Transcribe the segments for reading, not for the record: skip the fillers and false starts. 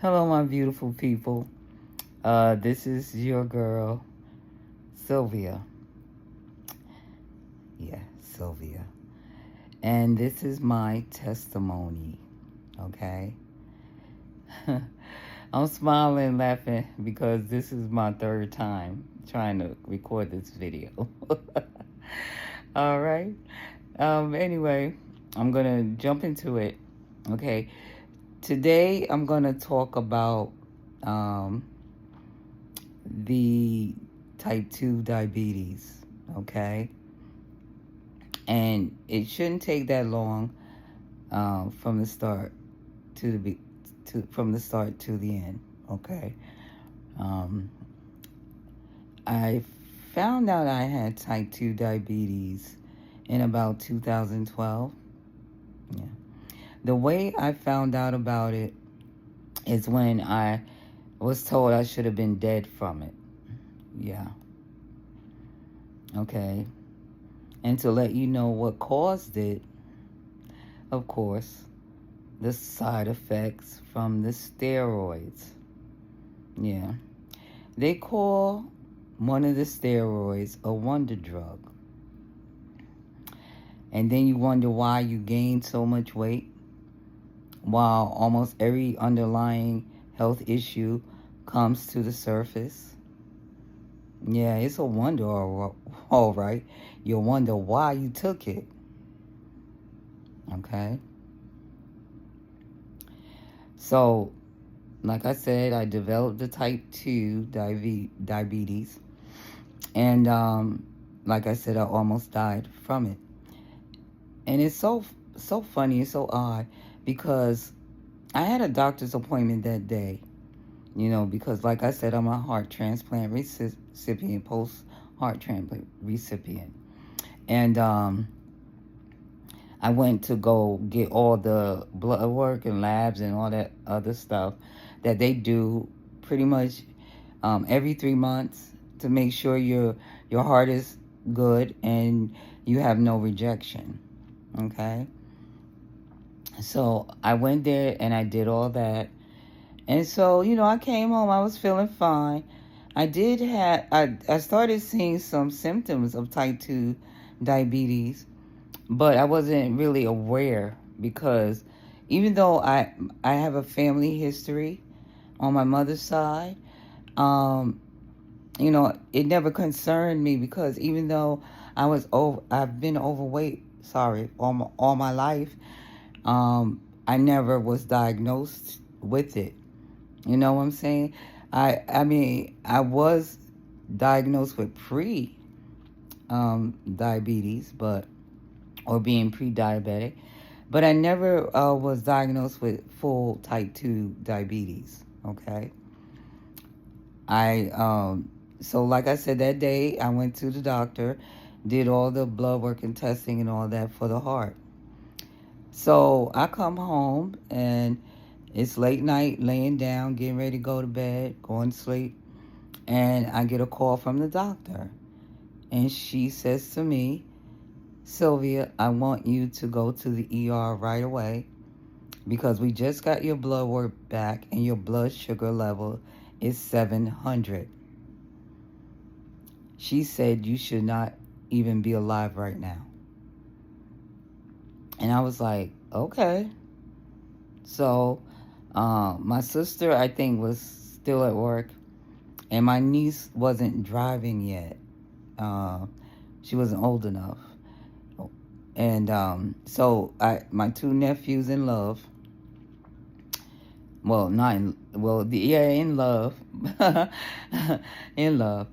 Hello, my beautiful people. This is your girl, Sylvia. Yeah, Sylvia. And this is my testimony, okay? I'm smiling, laughing because this is my third time trying to record this video. All right. Anyway, I'm going to jump into it, okay? Today, I'm going to talk about um, the type 2 diabetes, okay? And it shouldn't take that long from the start to the from the start to the end, okay? Um, I found out I had type 2 diabetes in about 2012. Yeah. The way I found out about it is when I was told I should have been dead from it. Yeah. Okay. And to let you know what caused it, of course, the side effects from the steroids. Yeah. They call one of the steroids a wonder drug. And then you wonder why you gained so much weight while almost every underlying health issue comes to the surface. Yeah, it's a wonder, all right. You'll wonder why you took it. Okay. So, like I said, I developed the type 2 diabetes. And like I said, I almost died from it. And it's so funny, it's so odd, because I had a doctor's appointment that day, because like I said, I'm a heart transplant recipient, post-heart transplant recipient. And I went to go get all the blood work and labs and all that other stuff that they do pretty much every 3 months to make sure your heart is good and you have no rejection. Okay. So I went there and I did all that. And so, I came home. I was feeling fine. I started seeing some symptoms of type 2 diabetes, but I wasn't really aware because even though I have a family history on my mother's side, um, it never concerned me because even though I've been overweight, all my life, I never was diagnosed with it. You know what I'm saying? I mean, I was diagnosed with diabetes, or being pre-diabetic, but I never was diagnosed with full type 2 diabetes. Okay. So like I said, that day I went to the doctor, did all the blood work and testing and all that for the heart. So I come home and it's late night, laying down, getting ready to go to bed, going to sleep. And I get a call from the doctor. And she says to me, Sylvia, I want you to go to the ER right away because we just got your blood work back and your blood sugar level is 700. She said you should not even be alive right now. And I was like, okay. So my sister, I think, was still at work. And my niece wasn't driving yet. She wasn't old enough. And so my two nephews in love. Well, not in, well, yeah, in love. In love.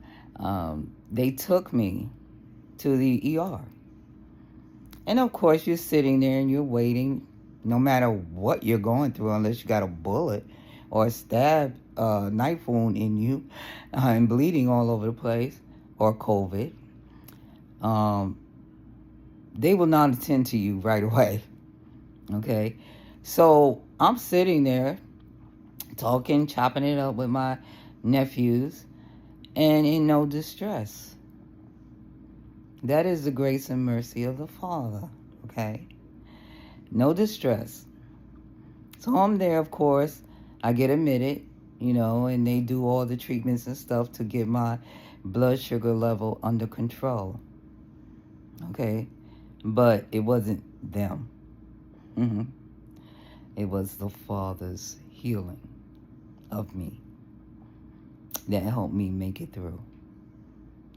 They took me to the ER. And of course, you're sitting there and you're waiting, no matter what you're going through, unless you got a bullet or a stab knife wound in you and bleeding all over the place, or COVID. They will not attend to you right away. Okay. So I'm sitting there talking, chopping it up with my nephews, and in no distress. That is the grace and mercy of the Father. Okay. No distress. So I'm there, of course. I get admitted, and they do all the treatments and stuff to get my blood sugar level under control. Okay? But it wasn't them. hmm It was the Father's healing of me that helped me make it through.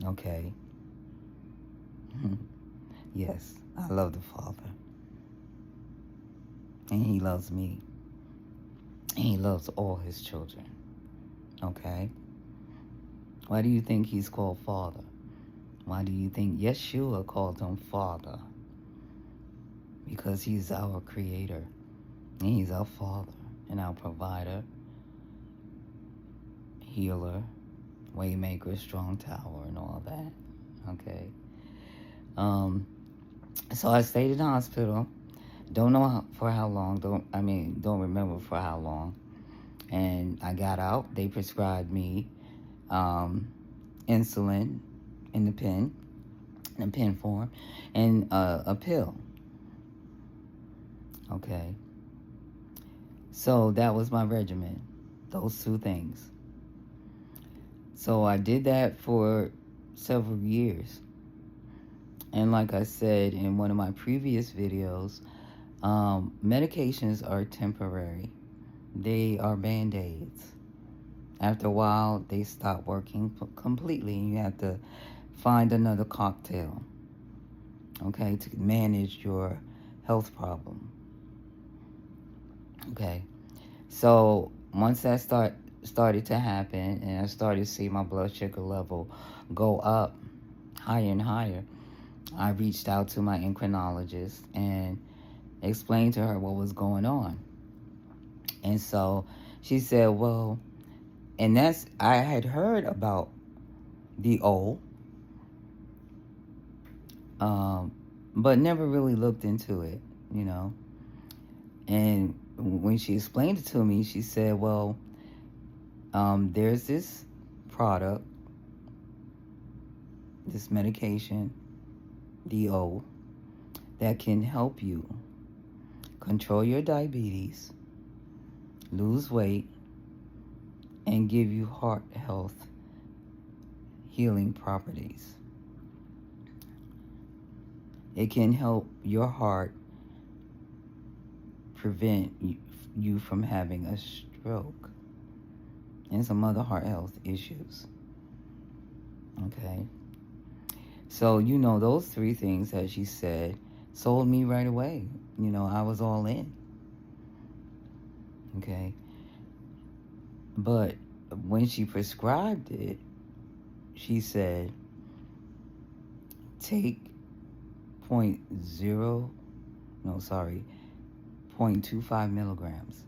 Okay? Yes, I love the Father. And He loves me. And He loves all His children. Okay? Why do you think He's called Father? Why do you think Yeshua called Him Father? Because He's our Creator. And He's our Father and our Provider, Healer, Waymaker, Strong Tower, and all that. Okay? So I stayed in the hospital. Don't know for how long. Don't remember for how long. And I got out. They prescribed me insulin in the pen form, and a pill. Okay. So that was my regimen. Those two things. So I did that for several years. And like I said in one of my previous videos, medications are temporary. They are Band-Aids. After a while, they stop working completely, and you have to find another cocktail, okay, to manage your health problem. Okay, so once that started to happen, and I started to see my blood sugar level go up higher and higher, I reached out to my endocrinologist and explained to her what was going on. And so she said, well, and I had heard about the O, but never really looked into it, And when she explained it to me, she said, well, there's this product, this medication, the O, that can help you control your diabetes, lose weight, and give you heart health healing properties. It can help your heart prevent you from having a stroke and some other heart health issues. Okay. So, those three things that she said sold me right away. I was all in. Okay. But when she prescribed it, she said, take 0.25 milligrams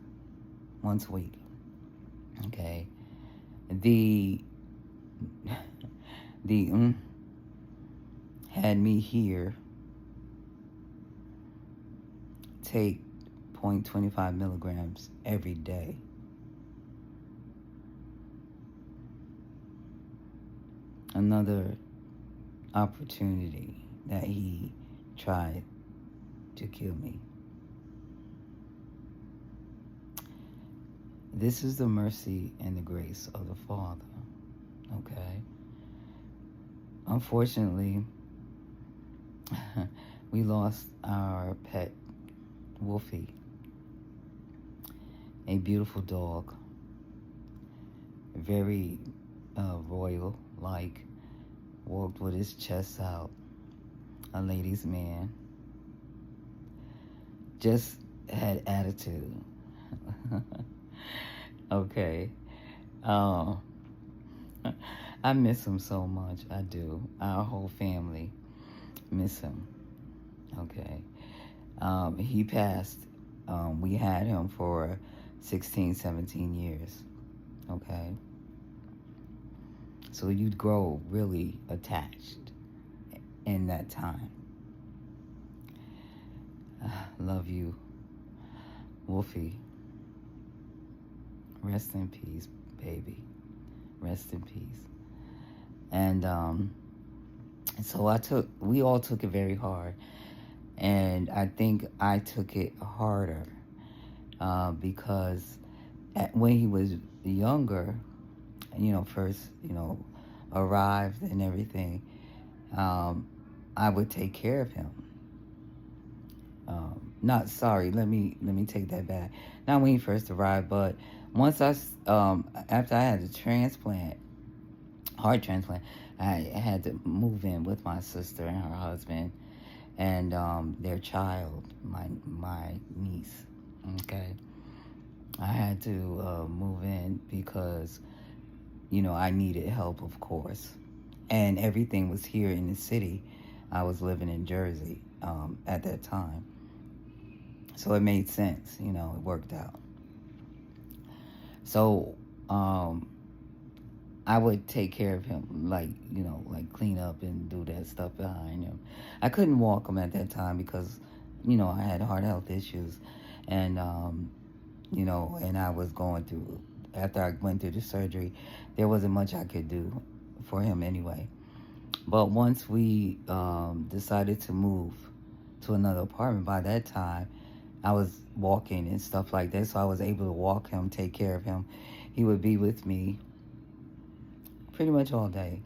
once a week. Okay. The had me here take 0.25 milligrams every day. Another opportunity that he tried to kill me. This is the mercy and the grace of the Father. Okay? Unfortunately, we lost our pet, Wolfie. A beautiful dog. Very royal-like. Walked with his chest out. A ladies' man. Just had attitude. Okay. I miss him so much. I do. Our whole family miss him. Okay. He passed. We had him for 16, 17 years. Okay. So you'd grow really attached in that time. Love you, Wolfie. Rest in peace, baby. Rest in peace. And so we all took it very hard. And I think I took it harder because when he was younger, first, arrived and everything, I would take care of him. Not sorry, let me take that back. Not when he first arrived, but once after I had the transplant, heart transplant, I had to move in with my sister and her husband and their child, my niece. Okay, I had to move in because I needed help, of course, and everything was here in the city. I was living in Jersey at that time, so it made sense. It worked out. So I would take care of him, like like clean up and do that stuff behind him. I couldn't walk him at that time because I had heart health issues, and and I was going through. After I went through the surgery, there wasn't much I could do for him anyway. But once we decided to move to another apartment, by that time I was walking and stuff like that, so I was able to walk him, take care of him. He would be with me pretty much all day.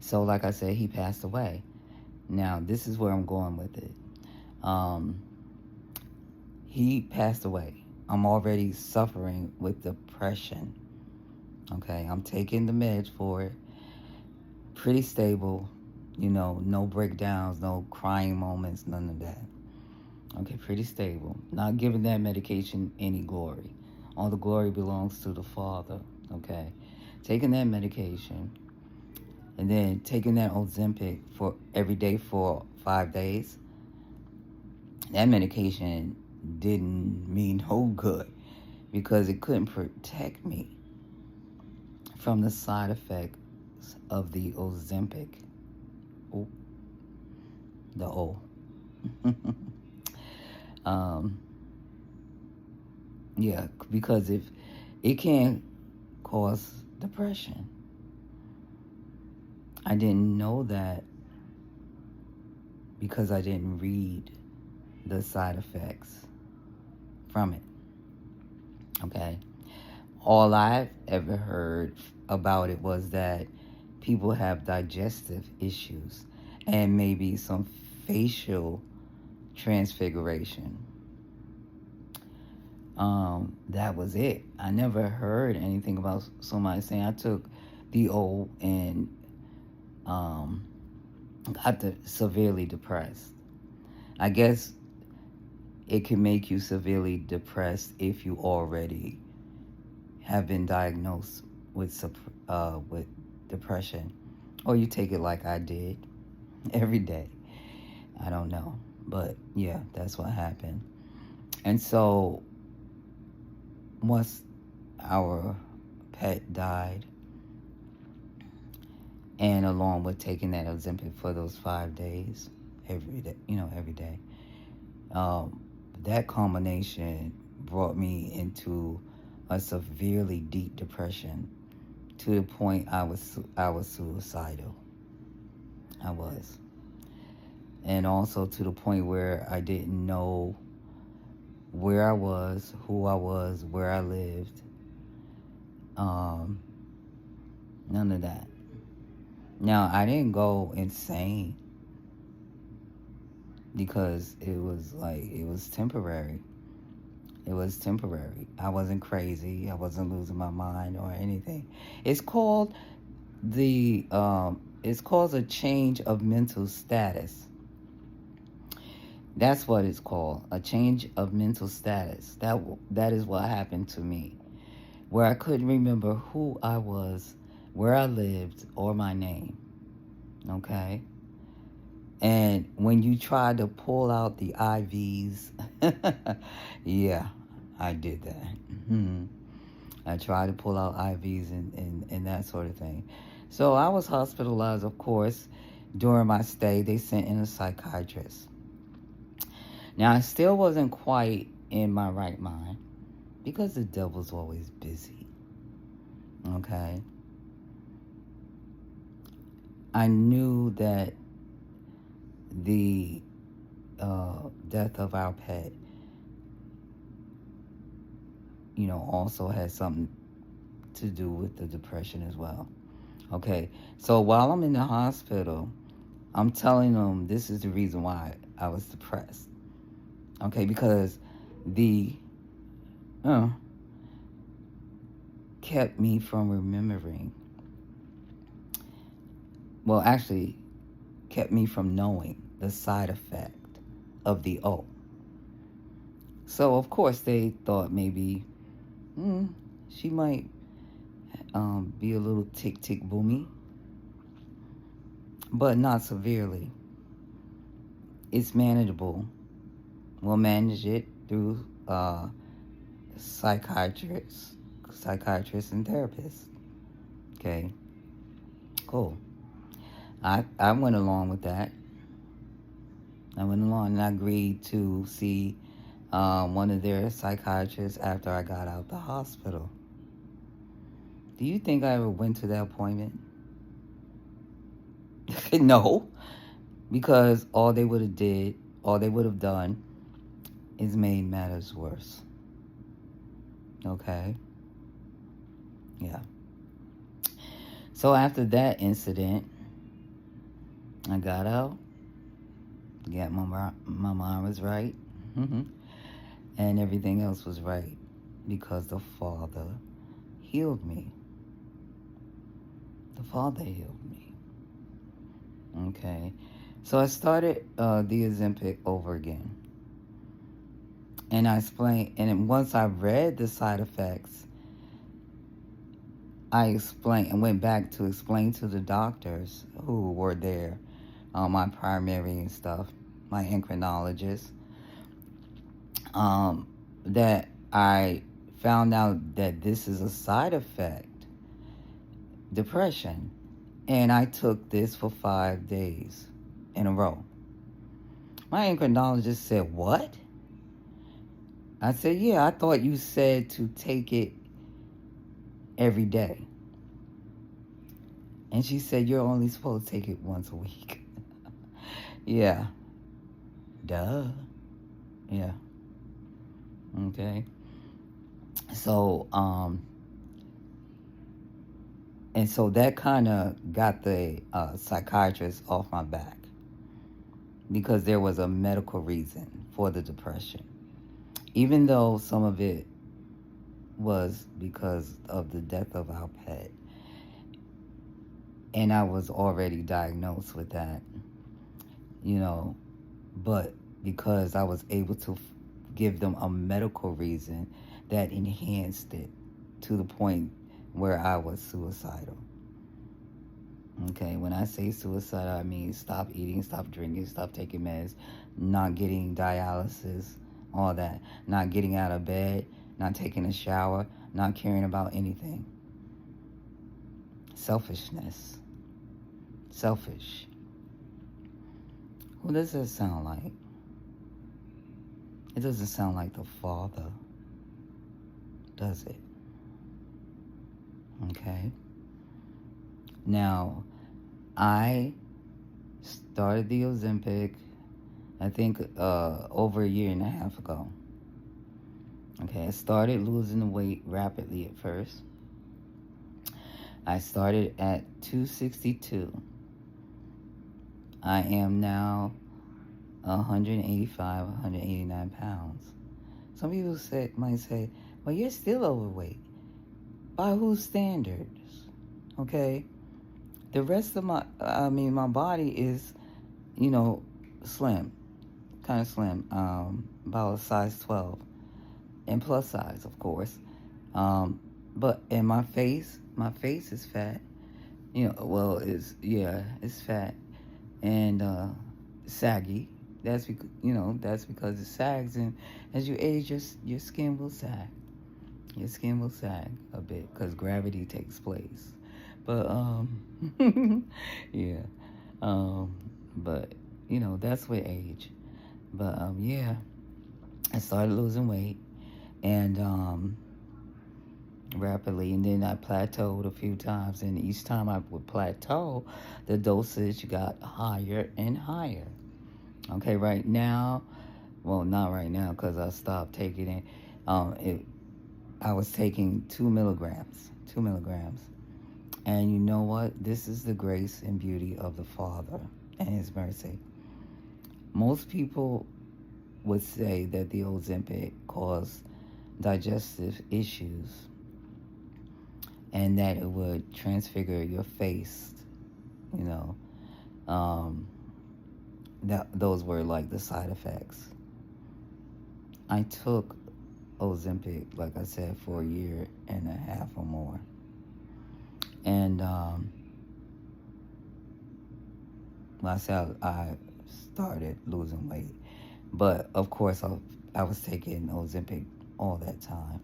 So, like I said, he passed away. Now, this is where I'm going with it. Um, he passed away. I'm already suffering with depression. Okay, I'm taking the meds for it. Pretty stable. No breakdowns, no crying moments, none of that. Okay, pretty stable. Not giving that medication any glory. All the glory belongs to the Father. Okay, taking that medication and then taking that Ozempic for every day for 5 days. That medication didn't mean no good because it couldn't protect me from the side effects of the Ozempic. Oh, the O. um, yeah, because if it can cause depression. I didn't know that because I didn't read the side effects from it. Okay. All I've ever heard about it was that people have digestive issues and maybe some facial transfiguration. That was it. I never heard anything about somebody saying I took the O and got severely depressed. I guess it can make you severely depressed if you already have been diagnosed with depression, or you take it like I did every day. I don't know, but yeah, that's what happened. And so once our pet died, and along with taking that Ozempic for those 5 days, every day, um, that combination brought me into a severely deep depression to the point I was suicidal. I was, and also to the point where I didn't know where I was, who I was, where I lived. Um, None of that. Now I didn't go insane because it was temporary. It was temporary. I wasn't crazy. I wasn't losing my mind or anything. It's called a change of mental status. That's what it's called, a change of mental status. That is what happened to me, where I couldn't remember who I was, where I lived, or my name. Okay? And when you try to pull out the IVs, yeah, I did that. I tried to pull out IVs and that sort of thing. So I was hospitalized, of course. During my stay, they sent in a psychiatrist. Now, I still wasn't quite in my right mind because the devil's always busy. Okay? I knew that the death of our pet also has something to do with the depression as well. Okay, so while I'm in the hospital, I'm telling them this is the reason why I was depressed. Okay, because the uh, kept me from remembering. Well, actually, kept me from knowing the side effect of the O. So of course they thought maybe she might be a little tick tick boomy, but not severely. It's manageable. We'll manage it through psychiatrists, psychiatrists and therapists. Okay, cool. I went along with that. I went along and I agreed to see one of their psychiatrists after I got out the hospital. Do you think I ever went to that appointment? No, because all they would have done is made matters worse. Okay, yeah. So after that incident, I got out. Yeah, my mind was right, and everything else was right because the Father healed me. The Father healed me. Okay, so I started the Ozempic over again, and I explained. And then once I read the side effects, I explained and went back to explain to the doctors who were there, my primary and stuff, my endocrinologist, that I found out that this is a side effect, depression. And I took this for 5 days in a row. My endocrinologist said, "What?" I said, "Yeah, I thought you said to take it every day." And she said, "You're only supposed to take it once a week." Yeah. Duh. Yeah. Okay. So, and so that kind of got the psychiatrist off my back because there was a medical reason for the depression. Even though some of it was because of the death of our pet, and I was already diagnosed with that, you know, but because I was able to give them a medical reason that enhanced it to the point where I was suicidal. Okay, when I say suicidal, I mean stop eating, stop drinking, stop taking meds, not getting dialysis, all that, not getting out of bed, not taking a shower, not caring about anything. Selfishness. Selfish. Who does that sound like? It doesn't sound like the Father, does it? Okay. Now, I started the Ozempic, I think, over a year and a half ago. Okay, I started losing the weight rapidly at first. I started at 262. I am now 185, 189 pounds. Some people might say, well, you're still overweight. By whose standards? Okay? The rest of my body is, slim. Kind of slim. About a size 12. And plus size, of course. But in my face is fat. It's fat and saggy. That's because it sags, and as you age, your skin will sag. Your skin will sag a bit because gravity takes place. But yeah, but that's with age. But I started losing weight and rapidly, and then I plateaued a few times, and each time I would plateau, the dosage got higher and higher. Okay, right now, well, not right now because I stopped taking it. I was taking 2 milligrams, 2 milligrams. And you know what? This is the grace and beauty of the Father and His mercy. Most people would say that the Ozempic caused digestive issues and that it would transfigure your face, you know. Those were like the side effects. I took Ozempic, like I said, for a year and a half or more. And like I said, I started losing weight. But of course, I was taking Ozempic all that time.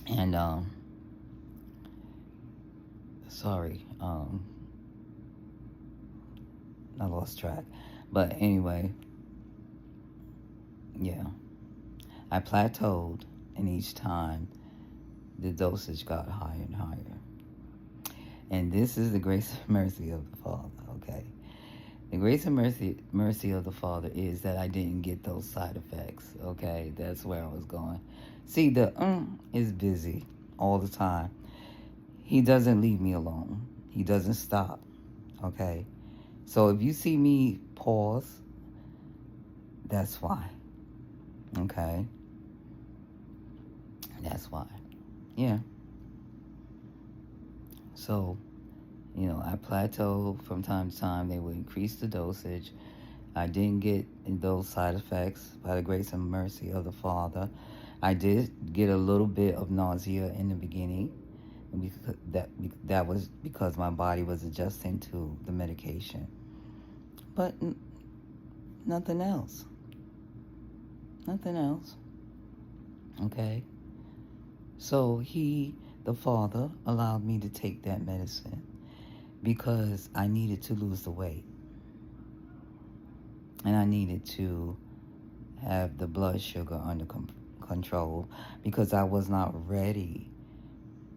And sorry, I lost track. But anyway, yeah, I plateaued, and each time the dosage got higher and higher. And this is the grace and mercy of the Father, okay? The grace and mercy of the Father is that I didn't get those side effects, okay? That's where I was going. See, the is busy all the time. He doesn't leave me alone. He doesn't stop, okay? So if you see me pause, that's why, okay? That's why, yeah. So, you know, I plateaued from time to time. They would increase the dosage. I didn't get those side effects by the grace and mercy of the Father. I did get a little bit of nausea in the beginning. That was because my body was adjusting to the medication. But nothing else. Nothing else. Okay? So the Father, allowed me to take that medicine because I needed to lose the weight. And I needed to have the blood sugar under control because I was not ready.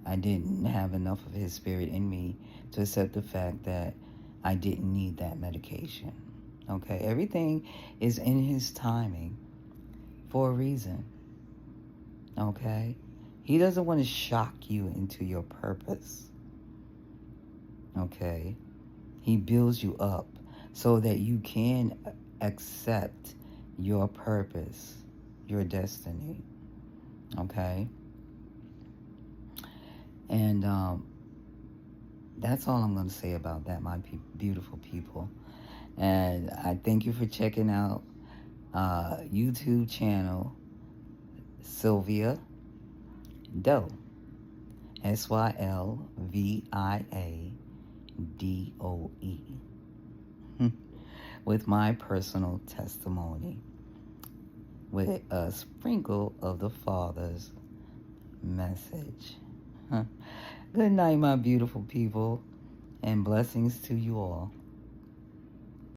I didn't have enough of His Spirit in me to accept the fact that I didn't need that medication. Okay? Everything is in His timing for a reason. Okay? He doesn't want to shock you into your purpose. Okay? He builds you up so that you can accept your purpose, your destiny. Okay? And that's all I'm going to say about that, my beautiful people. And I thank you for checking out YouTube channel Sylvia Doe, SYLVIADOE, with my personal testimony, with a sprinkle of the Father's message. Good night, my beautiful people, and blessings to you all.